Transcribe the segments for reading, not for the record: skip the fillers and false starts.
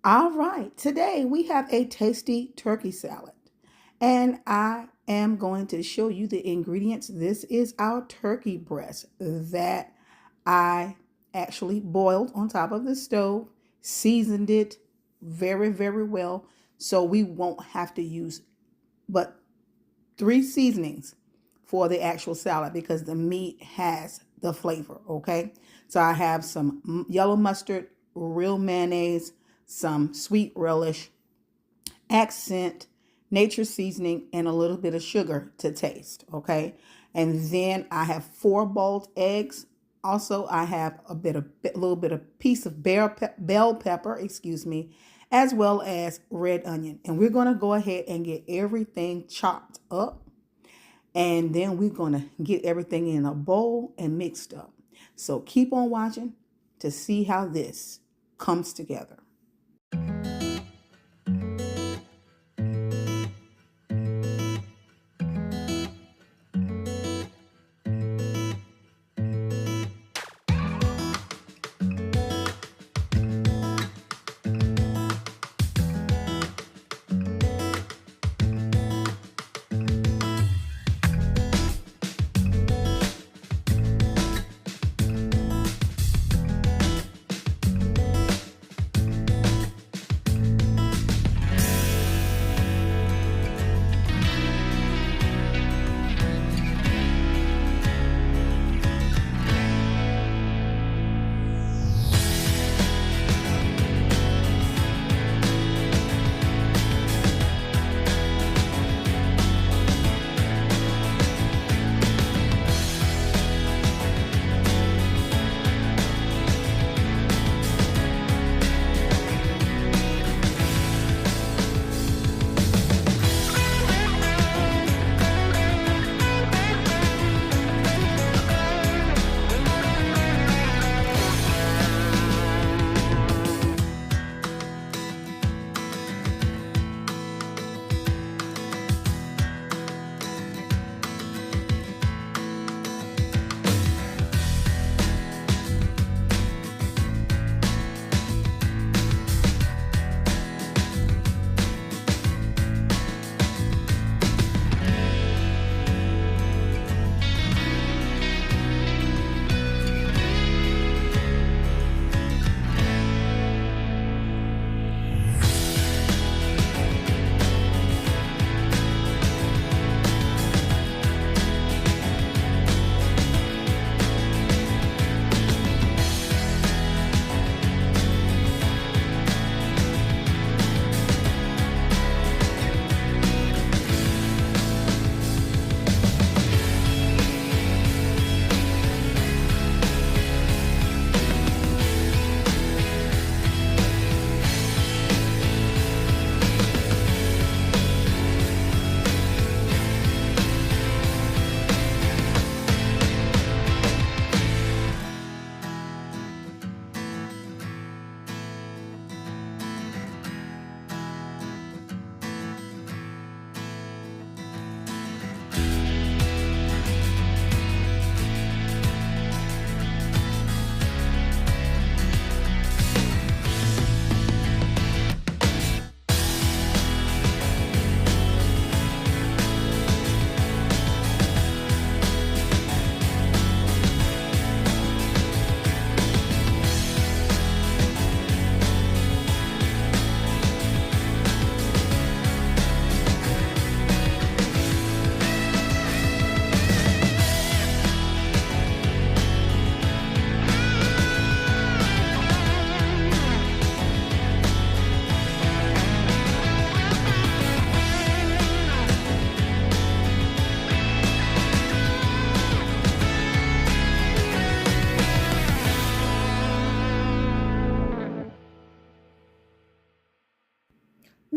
All right, today we have a tasty turkey salad, and I am going to show you the ingredients. This is our turkey breast that I actually boiled on top of the stove, seasoned it very, very well, so we won't have to use but three seasonings for the actual salad because the meat has the flavor, okay? So I have some yellow mustard, real mayonnaise, some sweet relish, accent, nature seasoning, and a little bit of sugar to taste, okay? And then I have four boiled eggs. Also, I have a little bit of piece of bell pepper, excuse me, as well as red onion. And we're gonna go ahead and get everything chopped up, and then we're gonna get everything in a bowl and mixed up. So keep on watching to see how this comes together.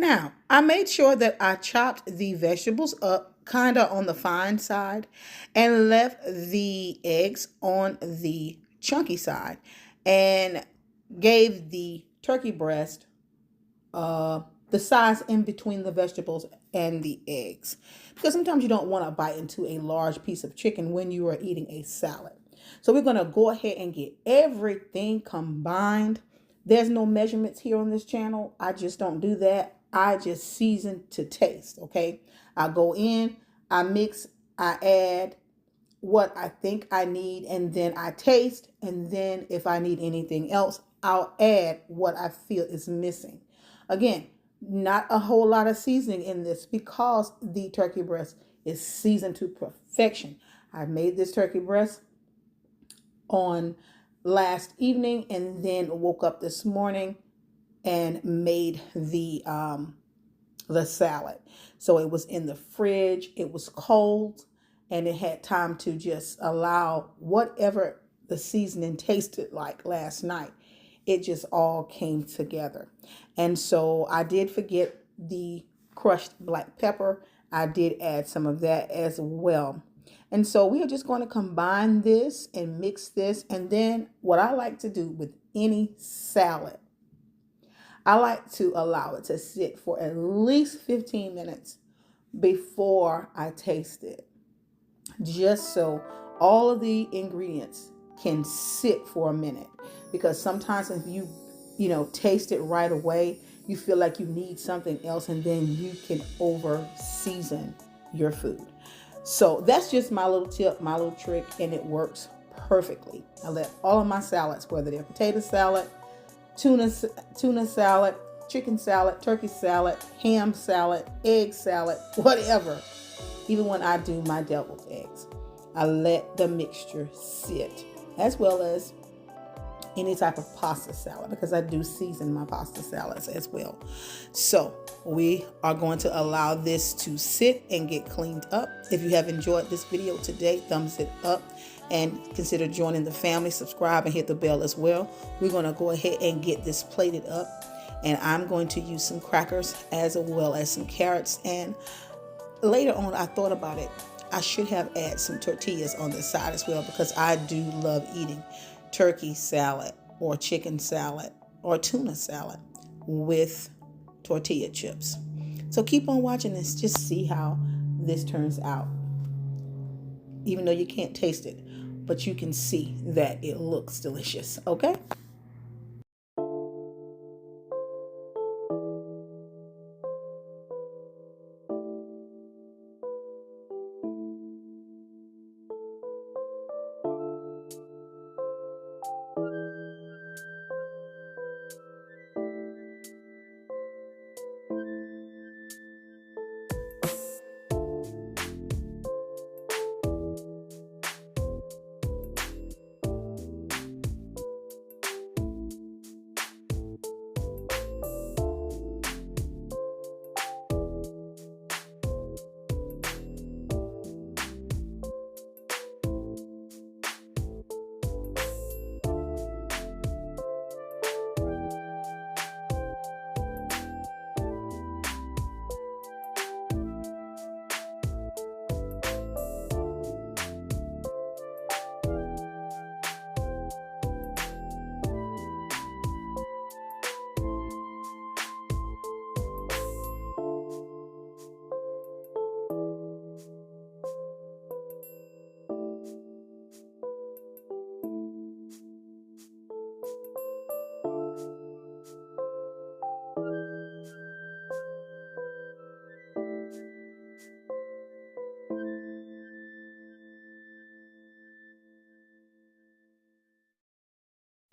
Now, I made sure that I chopped the vegetables up kind of on the fine side and left the eggs on the chunky side and gave the turkey breast uh, the size in between the vegetables and the eggs. Because sometimes you don't want to bite into a large piece of chicken when you are eating a salad. So we're going to go ahead and get everything combined. There's no measurements here on this channel. I just don't do that. I just season to taste, okay? I go in, I mix, I add what I think I need, and then I taste, and then if I need anything else, I'll add what I feel is missing. Again, not a whole lot of seasoning in this because the turkey breast is seasoned to perfection. I made this turkey breast on last evening and then woke up this morning and made the salad. So it was in the fridge, it was cold, and it had time to just allow whatever the seasoning tasted like last night. It just all came together. And so I did forget the crushed black pepper. I did add some of that as well. And so we are just going to combine this and mix this. And then what I like to do with any salad, I like to allow it to sit for at least 15 minutes before I taste it, just so all of the ingredients can sit for a minute. Because sometimes if you taste it right away, you feel like you need something else, and then you can over season your food. So that's just my little tip, my little trick, and it works perfectly. I let all of my salads, whether they're potato salad, tuna salad, chicken salad, turkey salad, ham salad, egg salad, whatever. Even when I do my deviled eggs, I let the mixture sit, as well as any type of pasta salad, because I do season my pasta salads as well. So we are going to allow this to sit and get cleaned up. If you have enjoyed this video today, thumbs it up and consider joining the family. Subscribe and hit the bell as well. We're going to go ahead and get this plated up, and I'm going to use some crackers as well as some carrots. And later on, I thought about it. I should have added some tortillas on the side as well, because I do love eating turkey salad or chicken salad or tuna salad with tortilla chips. So keep on watching this. Just see how this turns out. Even though you can't taste it, but you can see that it looks delicious. Okay?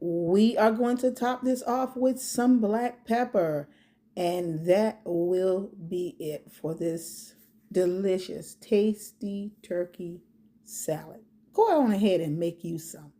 We are going to top this off with some black pepper, and that will be it for this delicious, tasty turkey salad. Go on ahead and make you some.